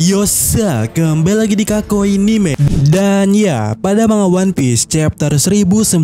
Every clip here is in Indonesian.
Yosa, kembali lagi di Kako Anime. Dan ya, pada manga One Piece chapter 1096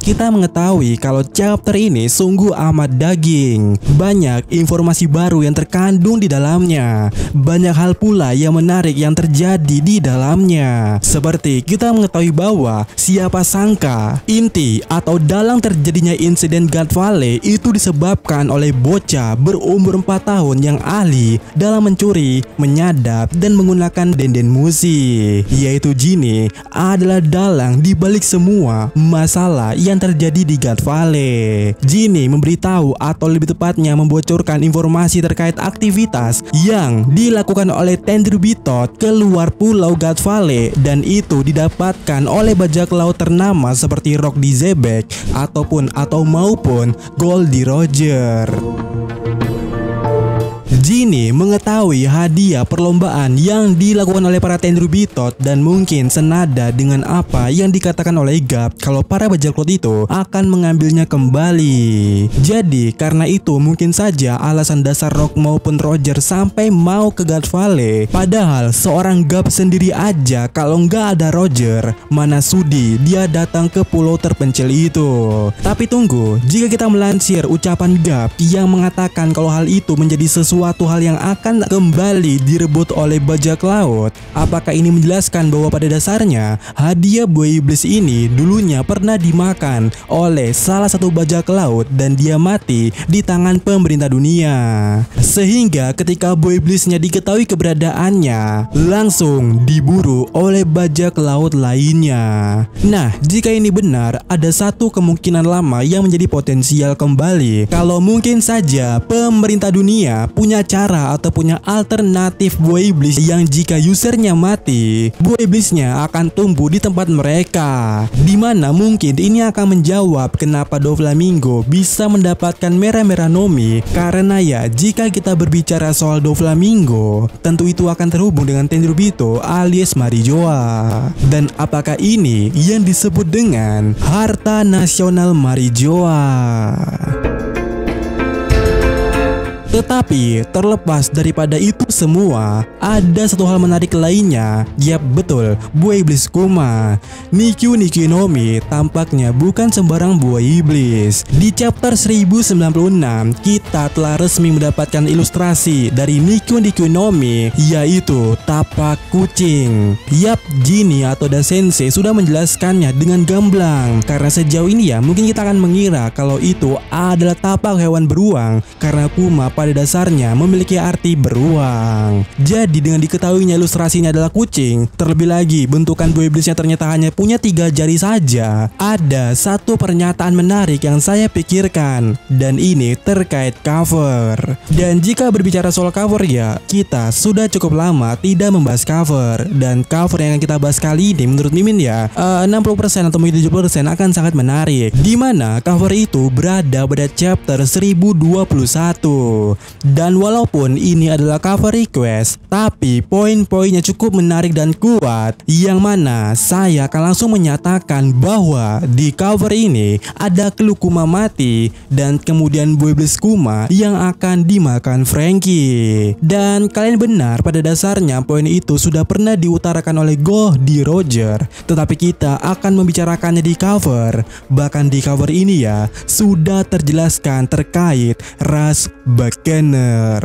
kita mengetahui kalau chapter ini sungguh amat daging. Banyak informasi baru yang terkandung di dalamnya. Banyak hal pula yang menarik yang terjadi di dalamnya. Seperti kita mengetahui bahwa siapa sangka inti atau dalang terjadinya insiden God Valley itu disebabkan oleh bocah berumur 4 tahun yang ahli dalam mencuri, menyadap dan menggunakan denden musik, yaitu Jinny adalah dalang di balik semua masalah yang terjadi di God Valley. Jinny memberitahu atau lebih tepatnya membocorkan informasi terkait aktivitas yang dilakukan oleh Tenryubito keluar pulau God Valley, dan itu didapatkan oleh bajak laut ternama seperti Rock D. Zebek maupun Goldie Roger. Jinny mengetahui hadiah perlombaan yang dilakukan oleh para Tenryubito dan mungkin senada dengan apa yang dikatakan oleh Gap kalau para bajak laut itu akan mengambilnya kembali. Jadi karena itu mungkin saja alasan dasar Rock maupun Roger sampai mau ke God Valley. Padahal seorang Gap sendiri aja kalau nggak ada Roger, mana sudi dia datang ke pulau terpencil itu. Tapi tunggu, jika kita melansir ucapan Gap yang mengatakan kalau hal itu menjadi sesuatu hal yang akan kembali direbut oleh bajak laut, apakah ini menjelaskan bahwa pada dasarnya hadiah buah iblis ini dulunya pernah dimakan oleh salah satu bajak laut dan dia mati di tangan pemerintah dunia, sehingga ketika buah iblisnya diketahui keberadaannya langsung diburu oleh bajak laut lainnya. Nah, jika ini benar, ada satu kemungkinan lama yang menjadi potensial kembali, kalau mungkin saja pemerintah dunia punya cara atau punya alternatif buah iblis yang jika usernya mati, buah iblisnya akan tumbuh di tempat mereka. Dimana mungkin ini akan menjawab kenapa Doflamingo bisa mendapatkan merah-merah Nomi. Karena ya, jika kita berbicara soal Doflamingo, tentu itu akan terhubung dengan Tenryubito alias Marijoa. Dan apakah ini yang disebut dengan harta nasional Marijoa? Tetapi terlepas daripada itu semua, ada satu hal menarik lainnya. Yap, betul, buah iblis Kuma. Nikyu Nomi tampaknya bukan sembarang buah iblis. Di chapter 1096 kita telah resmi mendapatkan ilustrasi dari Nikyu Nomi, yaitu tapak kucing. Yap, Jinny atau Da Sensei sudah menjelaskannya dengan gamblang. Karena sejauh ini ya mungkin kita akan mengira kalau itu adalah tapak hewan beruang, karena Kuma pada dasarnya memiliki arti beruang. Jadi dengan diketahuinya ilustrasinya adalah kucing, terlebih lagi bentukan buah iblisnya ternyata hanya punya 3 jari saja, ada satu pernyataan menarik yang saya pikirkan, dan ini terkait cover. Dan jika berbicara soal cover ya, kita sudah cukup lama tidak membahas cover, dan cover yang akan kita bahas kali ini menurut Mimin ya 60% atau mungkin 70% akan sangat menarik, dimana cover itu berada pada chapter 1021. Dan walaupun ini adalah cover request, tapi poin-poinnya cukup menarik dan kuat, yang mana saya akan langsung menyatakan bahwa di cover ini ada clue Kuma mati dan kemudian buah iblis Kuma yang akan dimakan Franky. Dan kalian benar, pada dasarnya poin itu sudah pernah diutarakan oleh Goldie Roger, tetapi kita akan membicarakannya di cover. Bahkan di cover ini ya sudah terjelaskan terkait ras Buccaneer.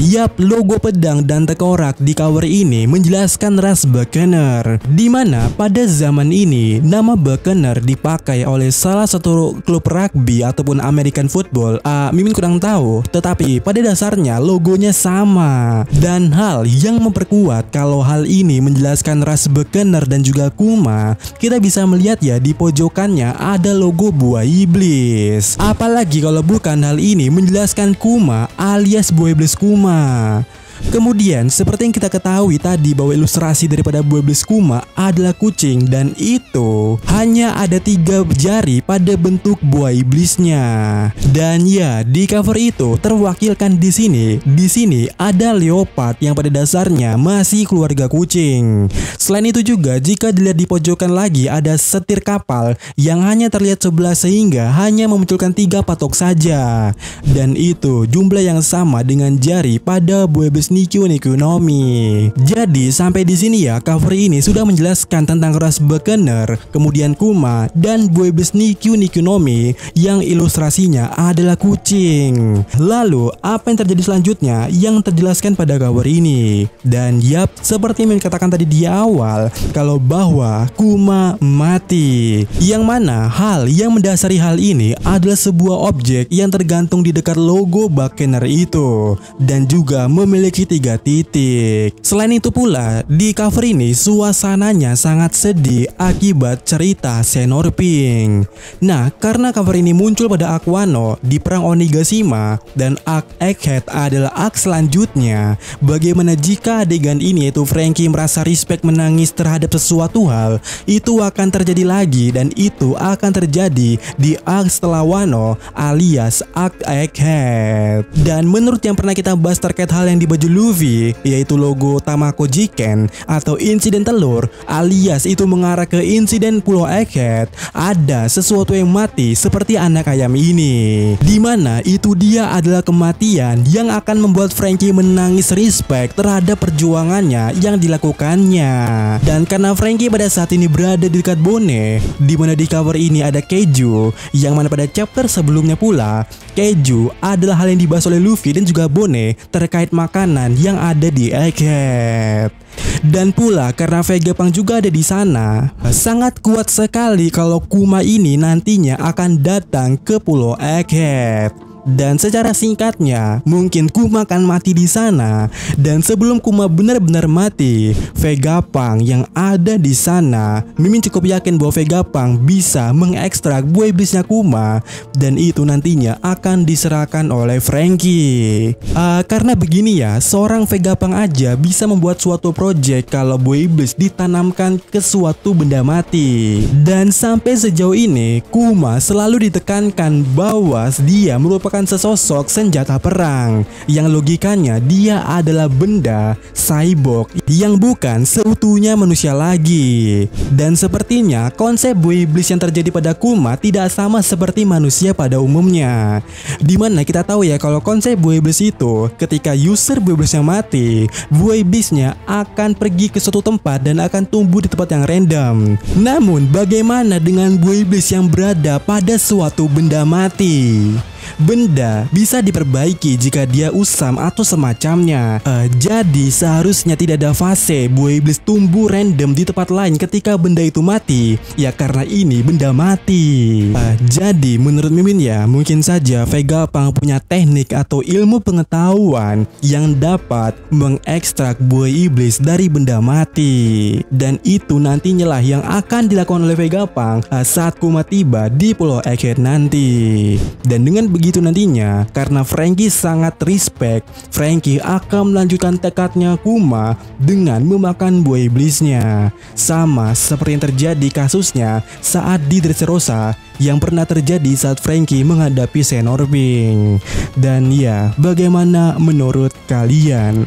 Yap, logo pedang dan tengkorak di cover ini menjelaskan ras Buccaneer, di mana pada zaman ini nama Buccaneer dipakai oleh salah satu klub rugby ataupun American football. Mimin kurang tahu, tetapi pada dasarnya logonya sama. Dan hal yang memperkuat kalau hal ini menjelaskan ras Buccaneer dan juga Kuma, kita bisa melihat ya di pojokannya ada logo buah iblis. Apalagi kalau bukan hal ini menjelaskan Kuma alias buah iblis Kuma. Kemudian seperti yang kita ketahui tadi bahwa ilustrasi daripada buah iblis Kuma adalah kucing dan itu hanya ada 3 jari pada bentuk buah iblisnya. Dan ya, di cover itu terwakilkan di sini. Di sini ada leopard yang pada dasarnya masih keluarga kucing. Selain itu juga jika dilihat di pojokan lagi ada setir kapal yang hanya terlihat sebelah sehingga hanya memunculkan 3 patok saja. Dan itu jumlah yang sama dengan jari pada buah iblis Nikyu no Mi. Jadi sampai di sini ya cover ini sudah menjelaskan tentang ras Beckener, kemudian Kuma dan buah iblis Nikyu no Mi yang ilustrasinya adalah kucing. Lalu apa yang terjadi selanjutnya yang terjelaskan pada cover ini? Dan yap, seperti yang dikatakan tadi di awal kalau bahwa Kuma mati. Yang mana hal yang mendasari hal ini adalah sebuah objek yang tergantung di dekat logo Beckener itu dan juga memiliki 3 titik. Selain itu pula di cover ini suasananya sangat sedih akibat cerita Senor Pink. Nah, karena cover ini muncul pada arc Wano di perang Onigashima dan arc Egghead adalah arc selanjutnya, bagaimana jika adegan ini yaitu Franky merasa respect menangis terhadap sesuatu hal, itu akan terjadi lagi dan itu akan terjadi di arc setelah Wano alias arc Egghead. Dan menurut yang pernah kita bahas terkait hal yang di baju Luffy yaitu logo Tamako Jiken atau insiden telur alias itu mengarah ke insiden Pulau Egghead, ada sesuatu yang mati seperti anak ayam ini, dimana itu dia adalah kematian yang akan membuat Franky menangis respect terhadap perjuangannya yang dilakukannya. Dan karena Franky pada saat ini berada di dekat Bone, dimana di cover ini ada keju, yang mana pada chapter sebelumnya pula keju adalah hal yang dibahas oleh Luffy dan juga Bone terkait makanan yang ada di Egghead. Dan pula karena Vegapunk juga ada di sana, sangat kuat sekali kalau Kuma ini nantinya akan datang ke Pulau Egghead. Dan secara singkatnya, mungkin Kuma akan mati di sana. Dan sebelum Kuma benar-benar mati, Vegapunk yang ada di sana, Mimin cukup yakin bahwa Vegapunk bisa mengekstrak buah iblisnya Kuma, dan itu nantinya akan diserahkan oleh Franky. Karena begini ya, seorang Vegapunk aja bisa membuat suatu project kalau buah iblis ditanamkan ke suatu benda mati. Dan sampai sejauh ini, Kuma selalu ditekankan bahwa dia merupakan sesosok senjata perang yang logikanya dia adalah benda cyborg yang bukan seutuhnya manusia lagi. Dan sepertinya konsep buah iblis yang terjadi pada Kuma tidak sama seperti manusia pada umumnya, dimana kita tahu ya kalau konsep buah iblis itu ketika user buah iblisnya mati, buah iblisnya akan pergi ke suatu tempat dan akan tumbuh di tempat yang random. Namun bagaimana dengan buah iblis yang berada pada suatu benda mati? Benda bisa diperbaiki jika dia usam atau semacamnya. Jadi seharusnya tidak ada fase buah iblis tumbuh random di tempat lain ketika benda itu mati. Ya karena ini benda mati. Jadi menurut Mimin ya, mungkin saja Vegapunk punya teknik atau ilmu pengetahuan yang dapat mengekstrak buah iblis dari benda mati. Dan itu nantinya lah yang akan dilakukan oleh Vegapunk saat Kuma tiba di Pulau Egghead nanti. Dan dengan begitu nantinya, karena Franky sangat respect, Franky akan melanjutkan tekadnya Kuma dengan memakan buah iblisnya. Sama seperti yang terjadi kasusnya saat di Dressrosa yang pernah terjadi saat Franky menghadapi Senor Pink. Dan ya, bagaimana menurut kalian?